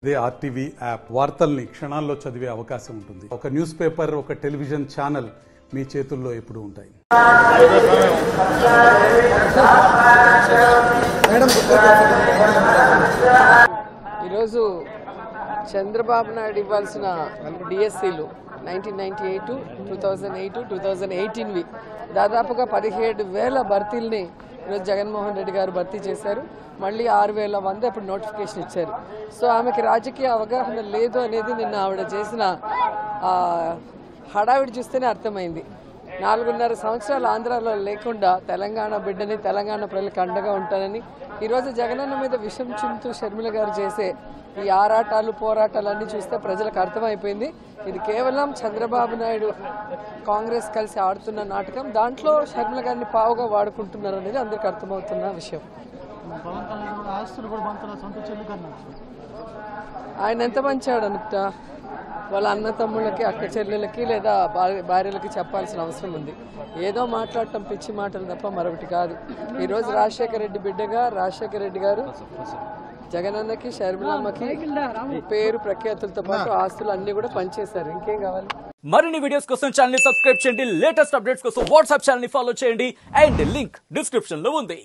ఇదే RTV app వార్తల్ని క్షణాల్లో చదివే అవకాశం ఉంటుంది. ఒక న్యూస్ పేపర్, ఒక టెలివిజన్ ఛానల్ మీ చేతుల్లో ఎప్పుడూ ఉంటాయి. ఈరోజు చంద్రబాబు నాయుడు ఇవ్వాల్సిన డిఎస్సీలు 1998, 2008, 2018వి దాదాపుగా 17,000 భర్తీల్ని ఈరోజు జగన్మోహన్ రెడ్డి గారు భర్తీ చేశారు. మళ్ళీ 6,100 ఇప్పుడు నోటిఫికేషన్ ఇచ్చారు. సో ఆమెకి రాజకీయ అవగాహన లేదు అనేది నిన్న ఆవిడ చేసిన హడావిడి చూస్తేనే అర్థమైంది. 4.5 సంవత్సరాలు ఆంధ్రాలో లేకుండా తెలంగాణ బిడ్డని, తెలంగాణ ప్రజలకు అండగా ఉంటానని ఈరోజు జగనన్న మీద విషం చింతూ షర్మిల గారు చేసే ఈ ఆరాటాలు, పోరాటాలన్నీ చూస్తే ప్రజలకు అర్థమైపోయింది. ఇది కేవలం చంద్రబాబు నాయుడు కాంగ్రెస్ కలిసి ఆడుతున్న నాటకం. దాంట్లో షర్మిల గారిని పావుగా వాడుకుంటున్నారు అనేది అందరికి అర్థమవుతున్న విషయం. ఆయన ఎంత మంచాడు అనుకుంట వాళ్ళ అన్న తమ్ముళ్ళకి, అక్క చెల్లెలకి లేదా భార్యలకి చెప్పాల్సిన అవసరం ఉంది. ఏదో మాట్లాడటం పిచ్చి మాటలు తప్ప మరొకటి కాదు. ఈరోజు రాజశేఖర రెడ్డి బిడ్డగా రాజశేఖర రెడ్డి గారు జగనన్నకి, షర్మిలమ్మకి పేరు ప్రఖ్యాతులతో పాటు ఆస్తులు అన్ని కూడా పనిచేశారు. ఇంకేం కావాలి? మరిన్ని వీడియోస్ కోసం ఛానల్ ని సబ్స్క్రైబ్ చేయండి. లేటెస్ట్ అప్డేట్స్ కోసం వాట్సాప్ ఛానల్ ని ఫాలో చేయండి. అండ్ లింక్ డిస్క్రిప్షన్ లో ఉంది.